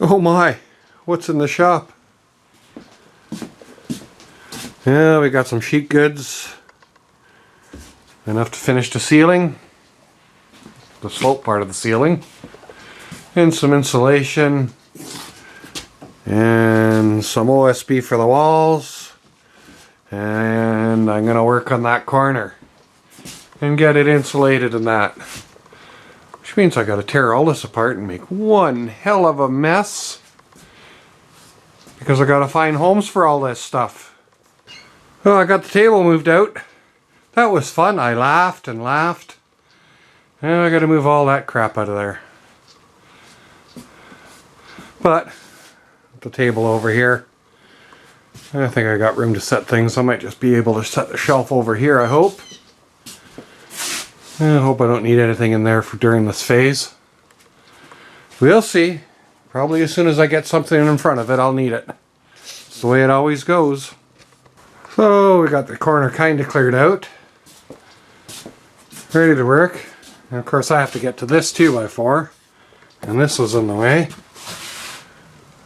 Oh my, what's in the shop? Yeah, we got some sheet goods. Enough to finish the ceiling. The slope part of the ceiling. And some insulation. And some OSB for the walls. And I'm going to work on that corner. And get it insulated and that. Which means I got to tear all this apart and make one hell of a mess. Because I got to find homes for all this stuff. Well, I got the table moved out. That was fun. I laughed and laughed. And I got to move all that crap out of there. But the table over here, I think I got room to set things. I might just be able to set the shelf over here, I hope. I hope I don't need anything in there during this phase. We'll see. Probably as soon as I get something in front of it, I'll need it. It's the way it always goes. So we got the corner kind of cleared out. Ready to work. And of course I have to get to this 2x4. And this was in the way.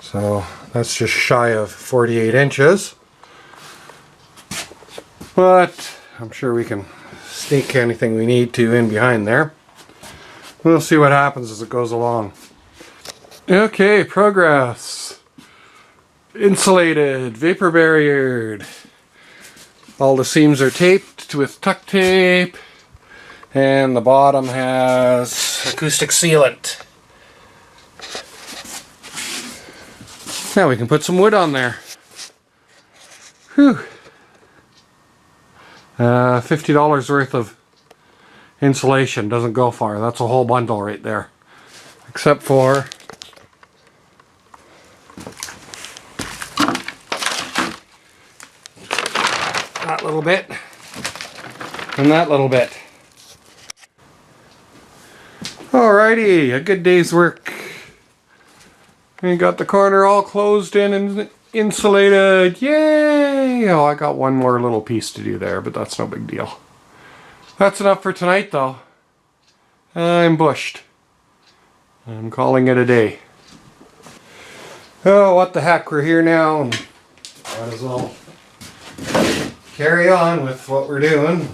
So that's just shy of 48 inches. But I'm sure we can sneak anything we need to in behind there. We'll see what happens as it goes along. Okay, progress. Insulated, vapor barriered. All the seams are taped with tuck tape. And the bottom has acoustic sealant. Now we can put some wood on there. Whew. $50 worth of insulation. Doesn't go far. That's a whole bundle right there. Except for that little bit and that little bit. Alrighty, a good day's work. We got the corner all closed in and insulated. Yay! Oh, I got one more little piece to do there, but that's no big deal. That's enough for tonight though. I'm bushed. I'm calling it a day. Oh, what the heck, we're here now. Might as well carry on with what we're doing.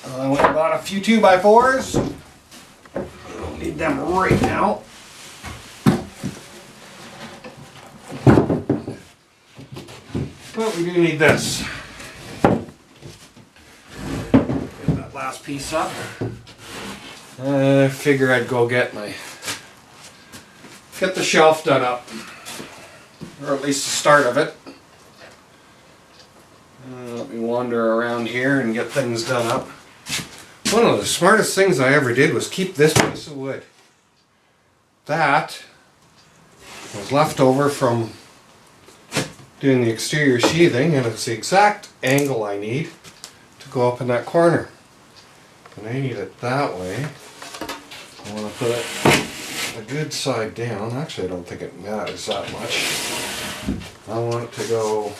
I went and bought a few 2x4s. I don't need them right now. But we do need this. Get that last piece up. I figure I'd go get the shelf done up. Or at least the start of it. Let me wander around here and get things done up. One of the smartest things I ever did was keep this piece of wood. That was left over from doing the exterior sheathing, and it's the exact angle I need to go up in that corner. And I need it that way. I want to put it a good side down. Actually, I don't think it matters that much. I want it to go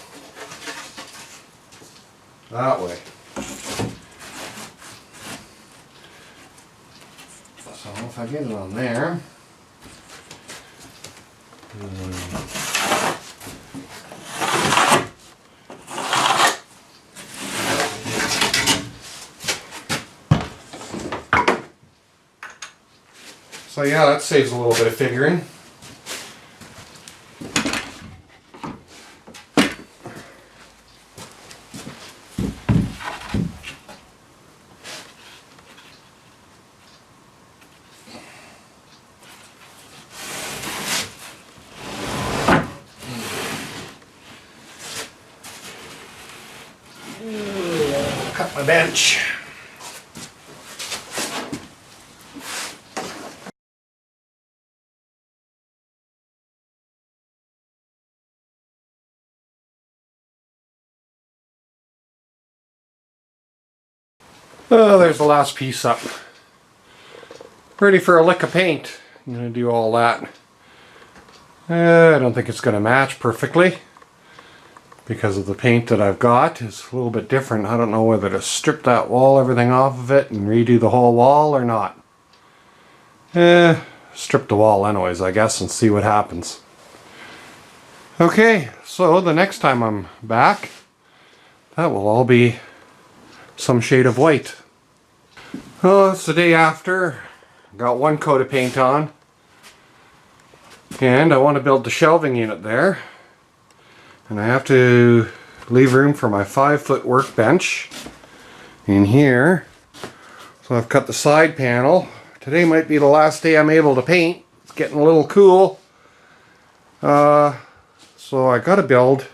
that way. So if I get it on there, so yeah, that saves a little bit of figuring. Cut my bench. Oh, there's the last piece up. Ready for a lick of paint. I'm going to do all that. I don't think it's going to match perfectly because of the paint that I've got. It's a little bit different. I don't know whether to strip that wall, everything off of it, and redo the whole wall or not. strip the wall anyways, I guess, and see what happens. Okay, so the next time I'm back, that will all be some shade of white. Oh, it's the day after. Got one coat of paint on. And I want to build the shelving unit there. And I have to leave room for my 5-foot workbench in here. So I've cut the side panel. Today might be the last day I'm able to paint. It's getting a little cool. So I got to build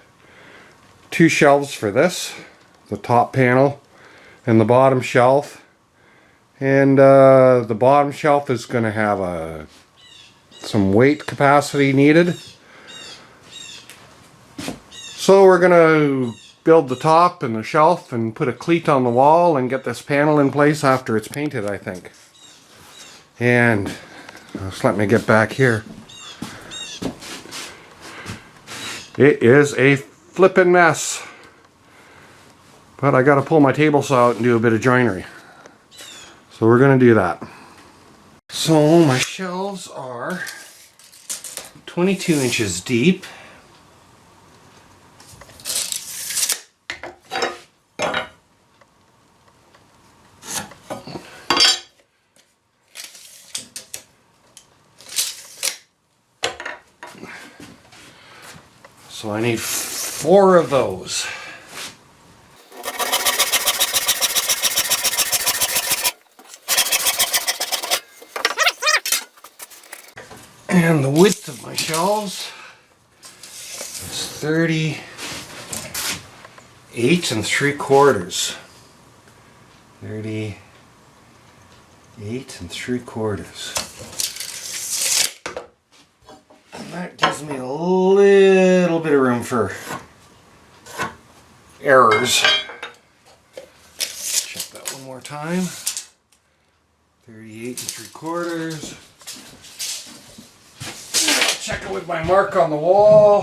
2 shelves for this. The top panel and the bottom shelf. And the bottom shelf is going to have some weight capacity needed. So we're going to build the top and the shelf and put a cleat on the wall and get this panel in place after it's painted, I think. And just let me get back here. It is a flippin' mess. But I got to pull my table saw out and do a bit of joinery. So we're going to do that. So my shelves are 22 inches deep. So I need 4 of those. And the width of my shelves is 38 3/4. 38 3/4. And that gives me a little bit of room for errors. Check that one more time. 38 3/4. Check it with my mark on the wall.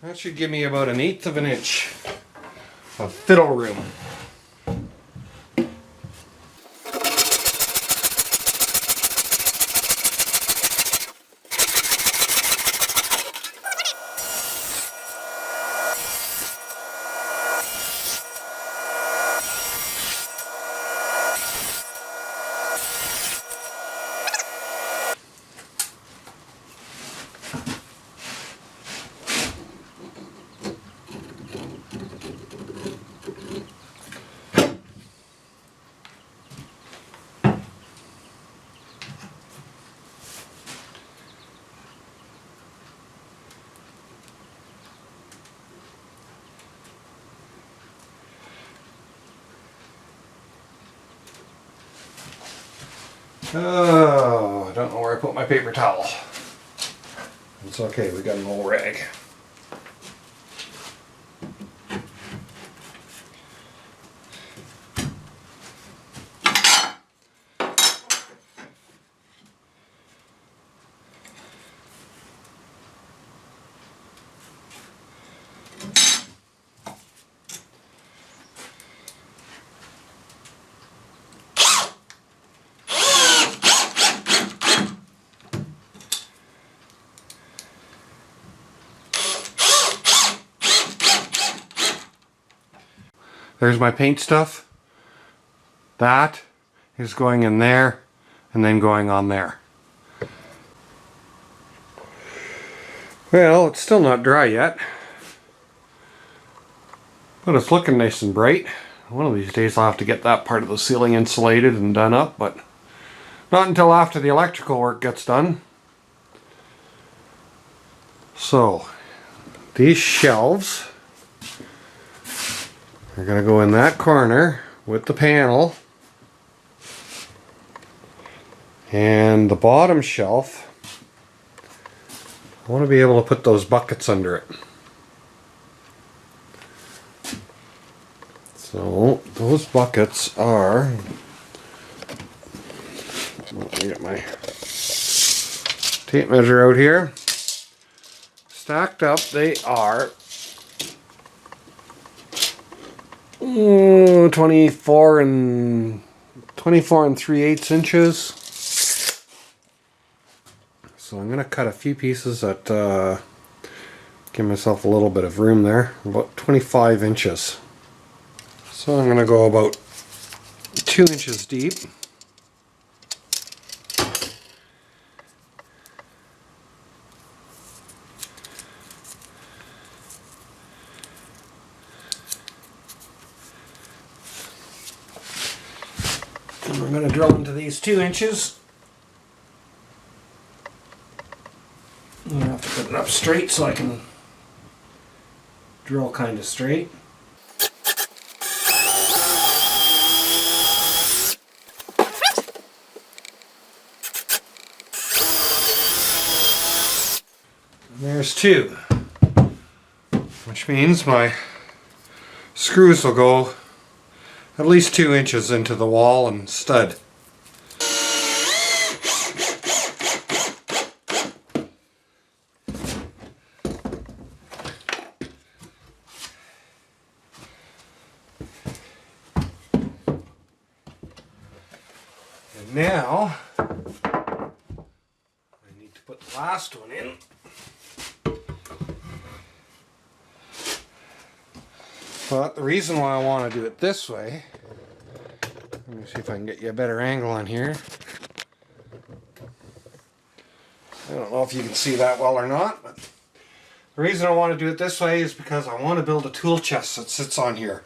That should give me about 1/8 of an inch of fiddle room. Oh, I don't know where I put my paper towel. It's okay, we got an old rag. There's my paint stuff. That is going in there and then going on there. Well, it's still not dry yet, but it's looking nice and bright. One of these days I'll have to get that part of the ceiling insulated and done up, but not until after the electrical work gets done. So, these shelves are going to go in that corner with the panel, and the bottom shelf, I want to be able to put those buckets under it. So those buckets are, let me get my tape measure out here. Stacked up, they are 24 and 3/8 inches. So I'm going to cut a few pieces that give myself a little bit of room there, about 25 inches. So I'm going to go about 2 inches deep. And we're going to drill into these 2 inches. I'm going to have to put it up straight so I can drill kind of straight. And there's 2, which means my screws will go at least 2 inches into the wall and stud. And now I need to put the last one in. But the reason why I want to do it this way, let me see if I can get you a better angle on here. I don't know if you can see that well or not, but the reason I want to do it this way is because I want to build a tool chest that sits on here.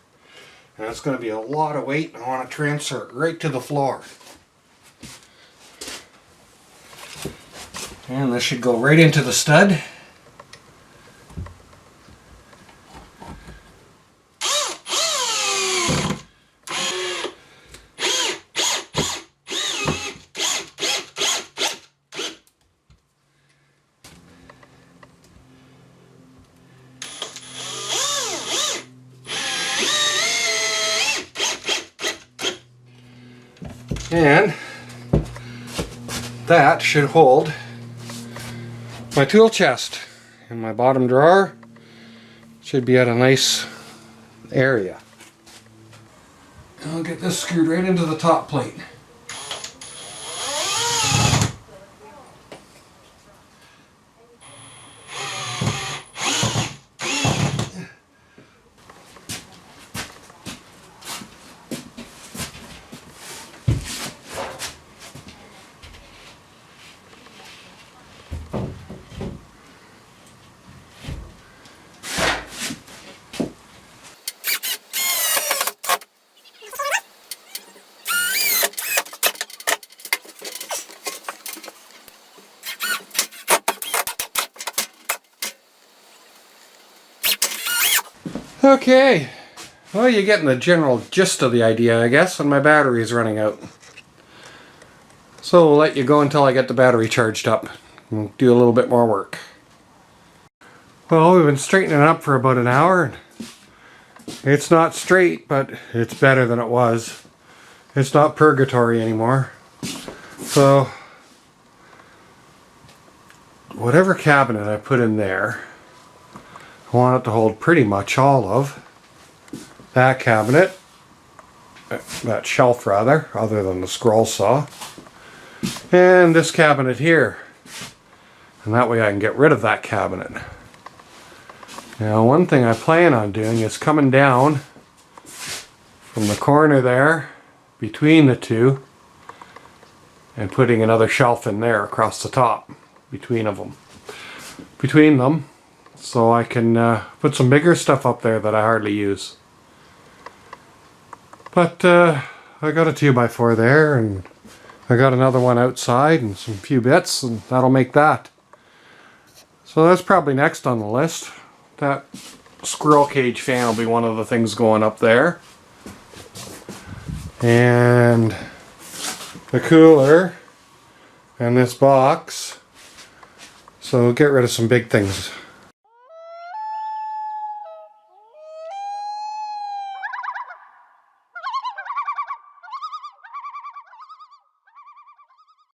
And it's going to be a lot of weight, and I want to transfer it right to the floor. And this should go right into the stud. And that should hold my tool chest in my bottom drawer. Should be at a nice area. I'll get this screwed right into the top plate. Okay, well, you're getting the general gist of the idea, I guess, and my battery is running out. So we'll let you go until I get the battery charged up and do a little bit more work. Well, we've been straightening it up for about an hour. It's not straight, but it's better than it was. It's not purgatory anymore. So, whatever cabinet I put in there, I want it to hold pretty much all of that cabinet, that shelf rather, other than the scroll saw, and this cabinet here. And that way I can get rid of that cabinet. Now, one thing I plan on doing is coming down from the corner there, between the two, and putting another shelf in there across the top, between them. So I can put some bigger stuff up there that I hardly use. But I got a 2x4 there, and I got another one outside and some few bits, and that'll make that. So that's probably next on the list. That squirrel cage fan will be one of the things going up there. And the cooler and this box. So get rid of some big things